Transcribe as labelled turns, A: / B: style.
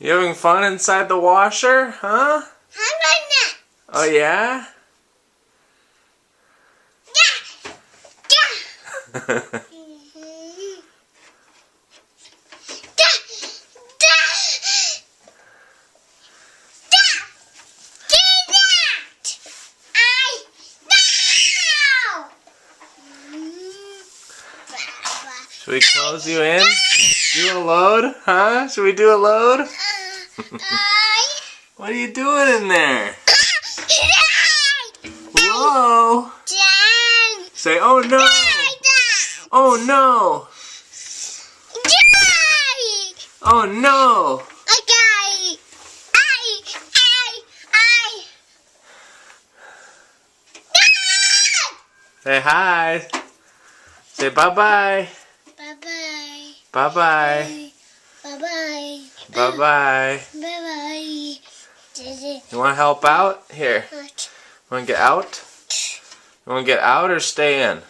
A: You having fun inside the washer, huh? Oh yeah? Should we close you in? Do a load? Huh? Should we do a load? What are you doing in there? Whoa! Say, oh no! Oh no! Oh no! Say hi. Say bye-bye.
B: Bye-bye.
A: Bye-bye.
B: Bye-bye.
A: Bye-bye.
B: Bye-bye.
A: You want to help out? Here. Want to get out? You want to get out or stay in?